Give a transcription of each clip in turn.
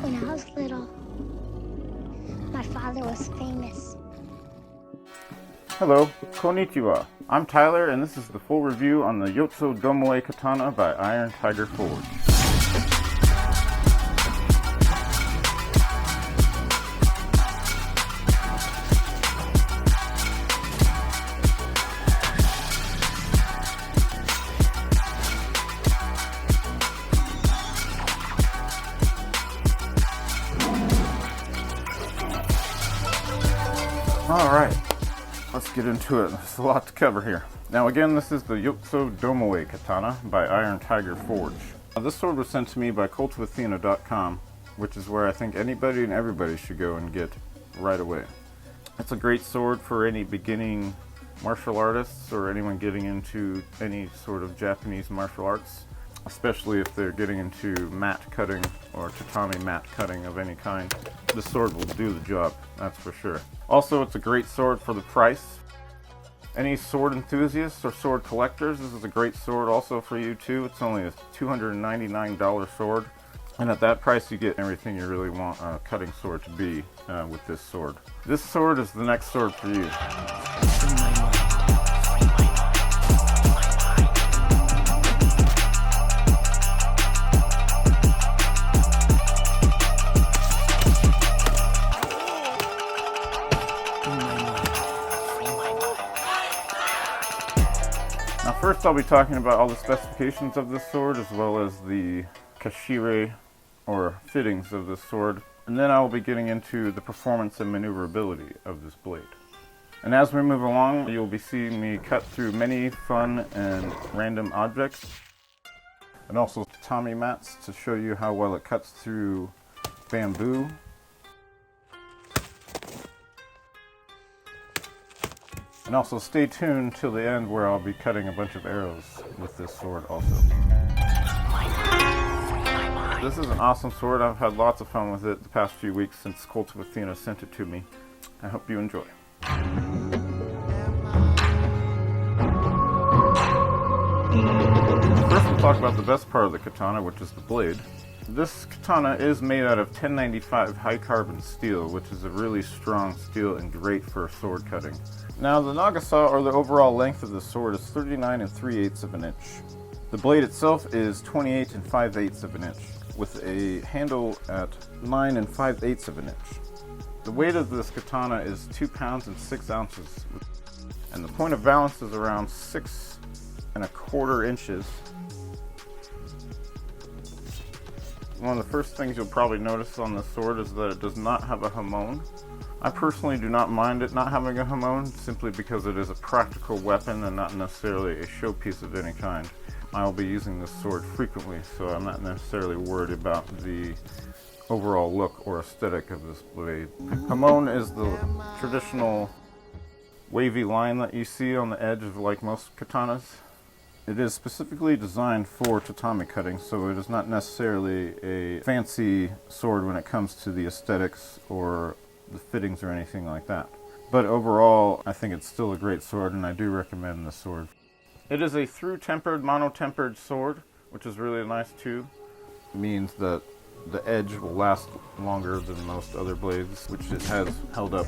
When I was little, my father was famous. Hello, konnichiwa. I'm Tyler, and this is the full review on the Yottsudomoe Katana by Iron Tiger Forge. Alright, let's get into it. There's a lot to cover here. Now again, this is the Yottsudomoe Katana by Iron Tiger Forge. This sword was sent to me by Kult of Athena.com, which is where I think anybody and everybody should go and get right away. It's a great sword for any beginning martial artists or anyone getting into any sort of Japanese martial arts, especially if they're getting into mat cutting or tatami mat cutting of any kind. This sword will do the job, that's for sure. Also, it's a great sword for the price. Any sword enthusiasts or sword collectors, this is a great sword also for you too. It's only a $299 sword, and at that price you get everything you really want a cutting sword to be with this sword. This sword is the next sword for you. Now first I'll be talking about all the specifications of this sword as well as the kashire or fittings of this sword, and then I will be getting into the performance and maneuverability of this blade. And as we move along, you'll be seeing me cut through many fun and random objects, and also tatami mats to show you how well it cuts through bamboo. And also stay tuned till the end where I'll be cutting a bunch of arrows with this sword also. This is an awesome sword. I've had lots of fun with it the past few weeks since Kult of Athena sent it to me. I hope you enjoy. First we'll talk about the best part of the katana, which is the blade. This katana is made out of 1095 high carbon steel, which is a really strong steel and great for sword cutting. Now the nagasa, or the overall length of the sword, is 39 3/8 of an inch. The blade itself is 28 5/8 of an inch, with a handle at 9 5/8 of an inch. The weight of this katana is 2 pounds and 6 ounces, and the point of balance is around 6 1/4 inches. One of the first things you'll probably notice on this sword is that it does not have a hamon. I personally do not mind it not having a hamon, simply because it is a practical weapon and not necessarily a showpiece of any kind. I will be using this sword frequently, so I'm not necessarily worried about the overall look or aesthetic of this blade. Hamon is the traditional wavy line that you see on the edge of like most katanas. It is specifically designed for tatami cutting, so it is not necessarily a fancy sword when it comes to the aesthetics or the fittings or anything like that. But overall, I think it's still a great sword, and I do recommend this sword. It is a through-tempered, mono-tempered sword, which is really nice too. It means that the edge will last longer than most other blades, which it has held up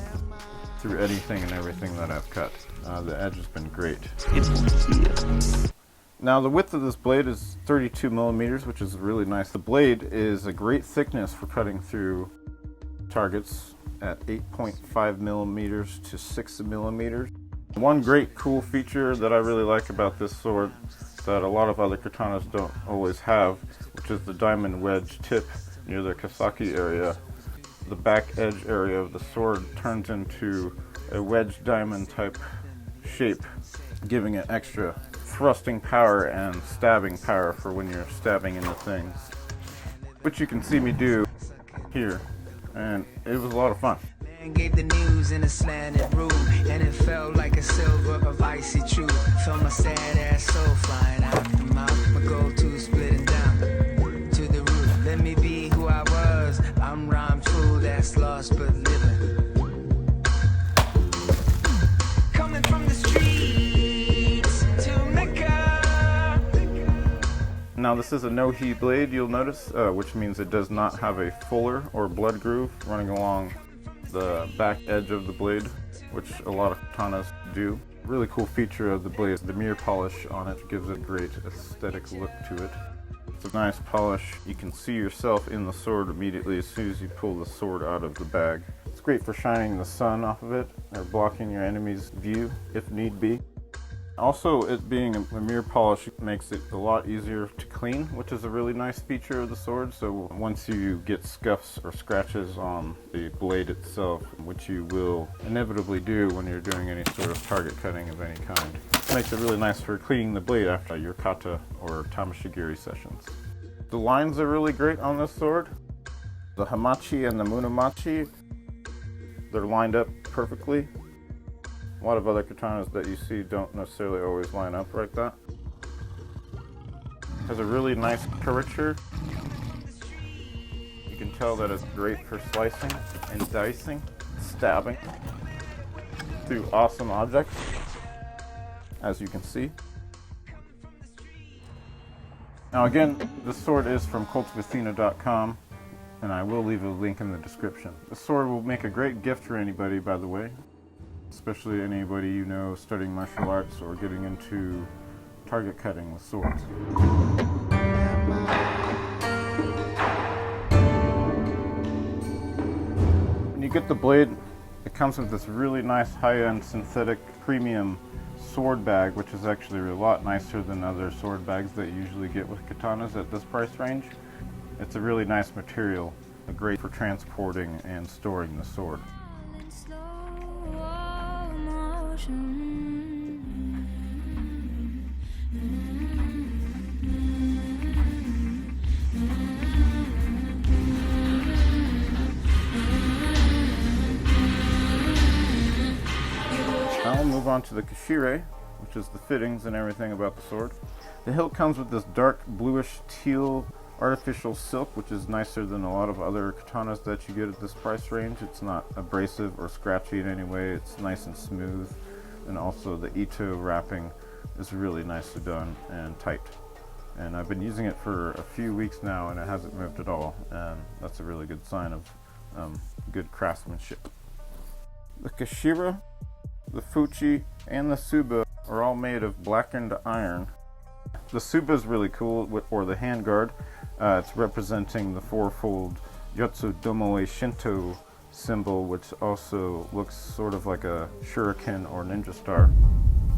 through anything and everything that I've cut. The edge has been great. Now the width of this blade is 32 millimeters, which is really nice. The blade is a great thickness for cutting through targets at 8.5 millimeters to 6 millimeters. One great cool feature that I really like about this sword that a lot of other katanas don't always have, which is the diamond wedge tip near the kasaki area. The back edge area of the sword turns into a wedge diamond type shape, giving it extra thrusting power and stabbing power for when you're stabbing into things, which you can see me do here, and it was a lot of fun. Man gave the news in a slanted roof, and it felt like a silver of icy truth. Felt my sad ass soul flying out the mouth, my go-to splitting down to the roof. Let me be who I was. I'm rhyme true, that's lost but living. Coming from the streets to Mecca. Now this is a no-heat blade, you'll notice, which means it does not have a fuller or blood groove running along the back edge of the blade, which a lot of katanas do. Really cool feature of the blade is the mirror polish on it gives it a great aesthetic look to it. It's a nice polish. You can see yourself in the sword immediately as soon as you pull the sword out of the bag. It's great for shining the sun off of it or blocking your enemy's view if need be. Also, it being a mirror polish makes it a lot easier to clean, which is a really nice feature of the sword. So once you get scuffs or scratches on the blade itself, which you will inevitably do when you're doing any sort of target cutting of any kind, it makes it really nice for cleaning the blade after your kata or tamashigiri sessions. The lines are really great on this sword. The hamachi and the munamachi, they're lined up perfectly. A lot of other katanas that you see don't necessarily always line up like that. It has a really nice curvature. You can tell that it's great for slicing and dicing, stabbing through awesome objects, as you can see. Now again, this sword is from cultofathena.com, and I will leave a link in the description. The sword will make a great gift for anybody, by the way. Especially anybody you know studying martial arts or getting into target cutting with swords. When you get the blade, it comes with this really nice high-end synthetic premium sword bag, which is actually a lot nicer than other sword bags that you usually get with katanas at this price range. It's a really nice material, great for transporting and storing the sword. Now we'll move on to the kashire, which is the fittings and everything about the sword. The hilt comes with this dark bluish teal artificial silk, which is nicer than a lot of other katanas that you get at this price range. It's not abrasive or scratchy in any way. It's nice and smooth. And also the ito wrapping is really nicely done and tight. And I've been using it for a few weeks now and it hasn't moved at all. And that's a really good sign of good craftsmanship. The kashira, the fuchi, and the suba are all made of blackened iron. The suba is really cool, or the handguard. It's representing the fourfold Yottsudomoe Shinto symbol, which also looks sort of like a shuriken or ninja star.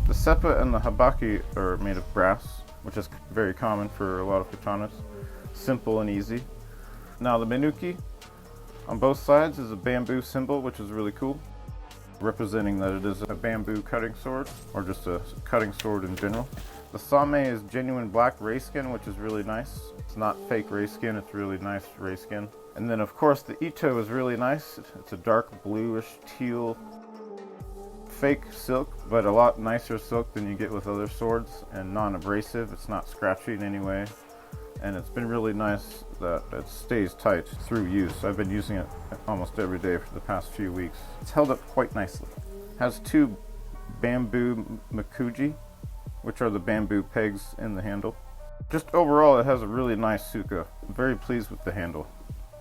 The seppa and the habaki are made of brass, which is very common for a lot of katanas. Simple and easy. Now the menuki on both sides is a bamboo symbol, which is really cool, representing that it is a bamboo cutting sword, or just a cutting sword in general. The same is genuine black ray skin, which is really nice. It's not fake ray skin, it's really nice ray skin. And then of course the ito is really nice. It's a dark bluish teal fake silk, but a lot nicer silk than you get with other swords, and non-abrasive. It's not scratchy in any way. And it's been really nice that it stays tight through use. I've been using it almost every day for the past few weeks. It's held up quite nicely. It has two bamboo makuji, which are the bamboo pegs in the handle. Just overall, it has a really nice suka. I'm very pleased with the handle.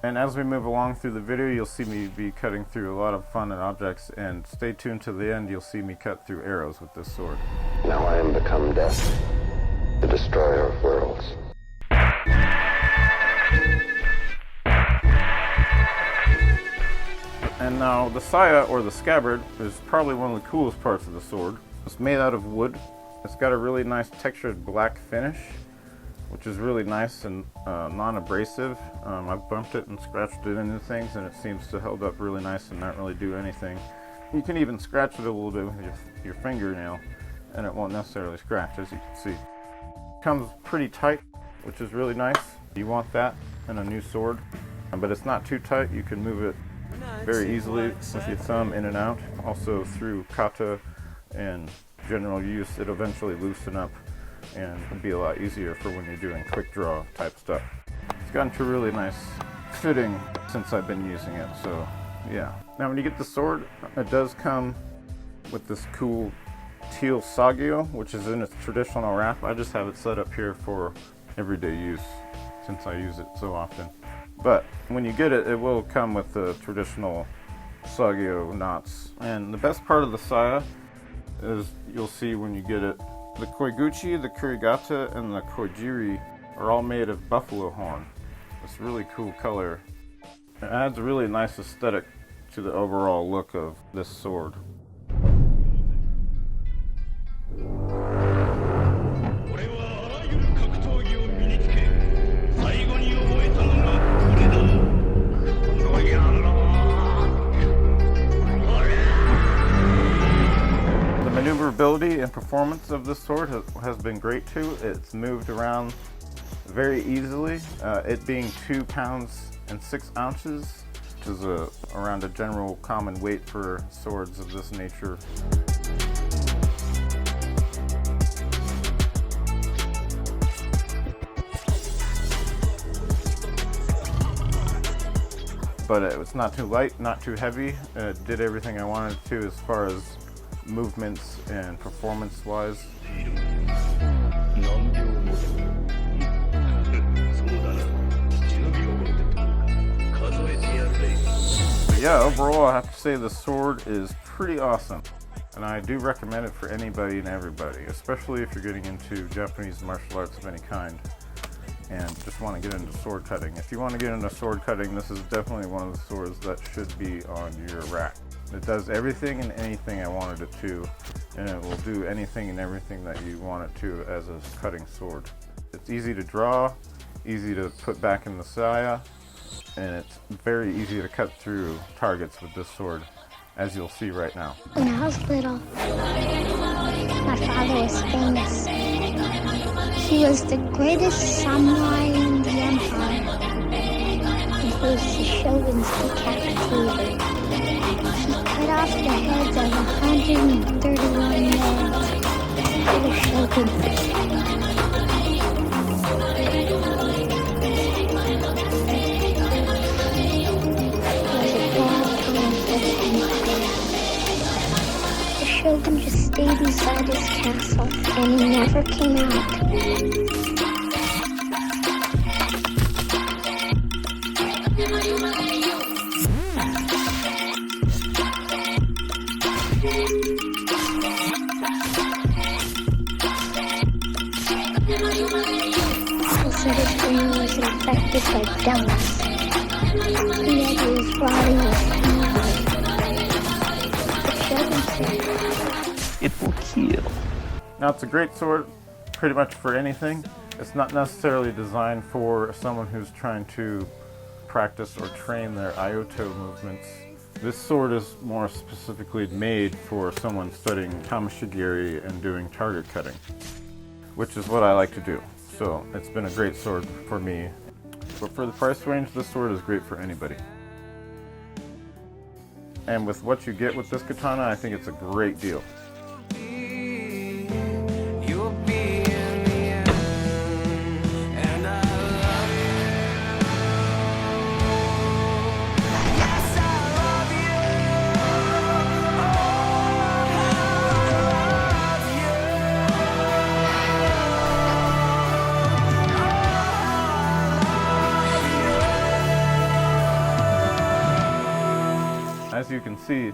And as we move along through the video, you'll see me be cutting through a lot of fun and objects, and stay tuned to the end, you'll see me cut through arrows with this sword. Now I am become death, the destroyer of worlds. And now the saya, or the scabbard, is probably one of the coolest parts of the sword. It's made out of wood. It's got a really nice textured black finish, which is really nice and non-abrasive. I've bumped it and scratched it into things, and it seems to hold up really nice and not really do anything. You can even scratch it a little bit with your fingernail, and it won't necessarily scratch, as you can see. It comes pretty tight, which is really nice. You want that in a new sword, but it's not too tight. You can move it very easily with your thumb in and out. Also through kata and general use, it'll eventually loosen up and it'll be a lot easier for when you're doing quick draw type stuff. It's gotten to really nice fitting since I've been using it, so yeah. Now when you get the sword, it does come with this cool teal sagyo, which is in its traditional wrap. I just have it set up here for everyday use since I use it so often. But when you get it, it will come with the traditional Sagyo knots. And the best part of the saya is you'll see when you get it, the koiguchi, the kurigata, and the kojiri are all made of buffalo horn. It's a really cool color. It adds a really nice aesthetic to the overall look of this sword. Maneuverability and performance of this sword has been great too. It's moved around very easily, it being 2 pounds and 6 ounces, which is around a general common weight for swords of this nature. But it's not too light, not too heavy. It did everything I wanted to as far as movements and performance wise. But yeah, overall I have to say the sword is pretty awesome, and I do recommend it for anybody and everybody, especially if you're getting into Japanese martial arts of any kind and just want to get into sword cutting. If you want to get into sword cutting, this is definitely one of the swords that should be on your rack. It does everything and anything I wanted it to, and it will do anything and everything that you want it to as a cutting sword. It's easy to draw, easy to put back in the saya, and it's very easy to cut through targets with this sword, as you'll see right now. When I was little, my father was famous. He was the greatest samurai in the empire. And he was the shogun's decapitator. He cut off the heads of 131 men for the shogun. The shogun just stayed inside his castle, and he never came out. Said his brain was infected by devils. He had his body was evil. The shogun said, It will kill. Now it's a great sword pretty much for anything. It's not necessarily designed for someone who's trying to practice or train their Ioto movements. This sword is more specifically made for someone studying kamishigiri and doing target cutting, which is what I like to do. So it's been a great sword for me. But for the price range, this sword is great for anybody. And with what you get with this katana, I think it's a great deal. As you can see,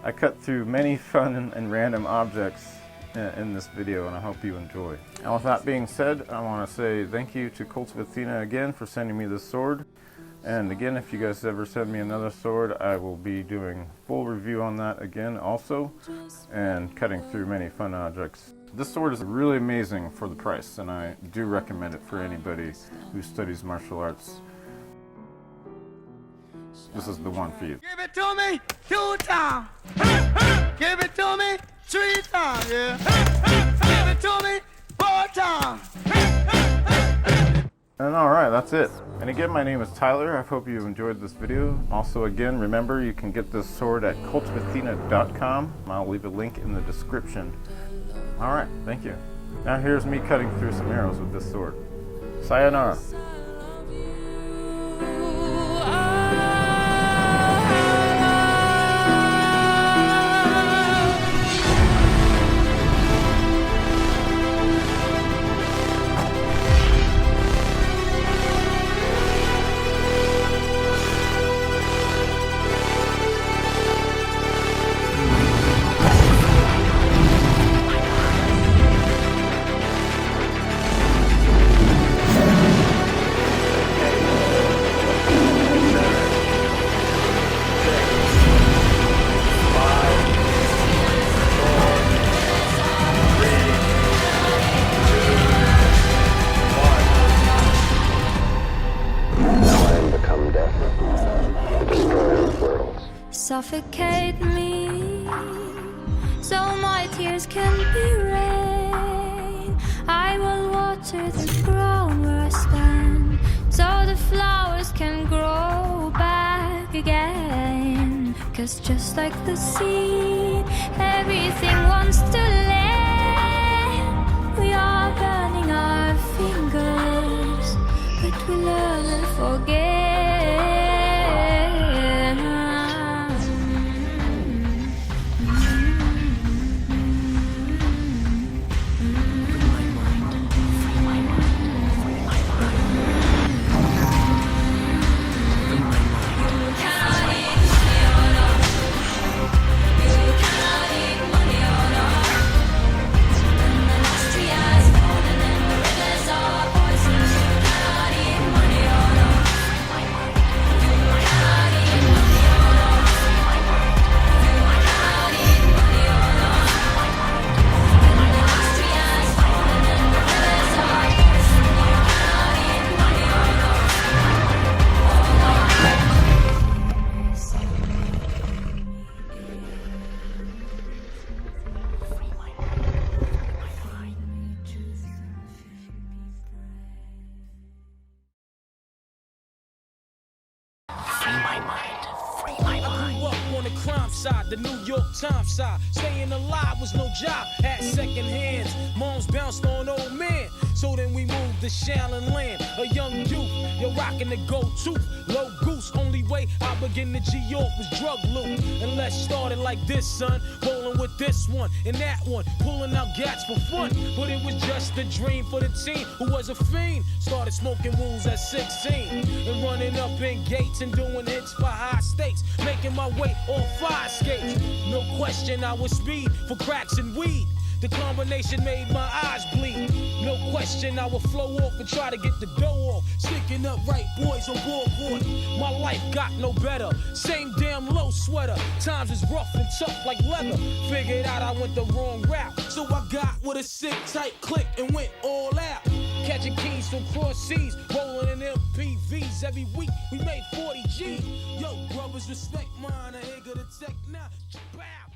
I cut through many fun and random objects in this video, and I hope you enjoy. And with that being said, I want to say thank you to Kult of Athena again for sending me this sword. And again, if you guys ever send me another sword, I will be doing full review on that again also, and cutting through many fun objects. This sword is really amazing for the price, and I do recommend it for anybody who studies martial arts. This is the one for you. Give it to me 2 times. Give it to me 3 times. Yeah. Give it to me 4 times. And alright, that's it. And again, my name is Tyler. I hope you enjoyed this video. Also, again, remember you can get this sword at kultofathena.com. I'll leave a link in the description. Alright, thank you. Now here's me cutting through some arrows with this sword. Sayonara. suffocate me, so my tears can be rain. I will water the ground where I stand, so the flowers can grow back again. 'Cause just like the seed, everything wants to land. We are burning our fingers, but we learn and forget. The New York Times side, staying alive was no job. Had second hands, moms bounced on old men. So then we moved to Shaolin Land, a young youth. You're rocking the go-to, low goose. Only way I begin to G-York was drug loot. And let's start it like this, son. Rolling with this one and that one, pulling out gats for fun. But it was just a dream for the teen who was a fiend. Started smoking wools at 16 and running up in gates and doing hits for high stakes. Making my way on fire skates. No question I was speed for cracks and weed. The combination made my eyes bleed. No question I would flow off and try to get the dough off. Sticking up right boys on board. My life got no better. Same damn low sweater. Times is rough and tough like leather. Figured out I went the wrong route. So I got with a sick tight click and went all out. Catching keys from cross seas. Rolling in MPVs every week. We made 40 G's. Yo, brothers, respect mine. I ain't gonna take now. Bow.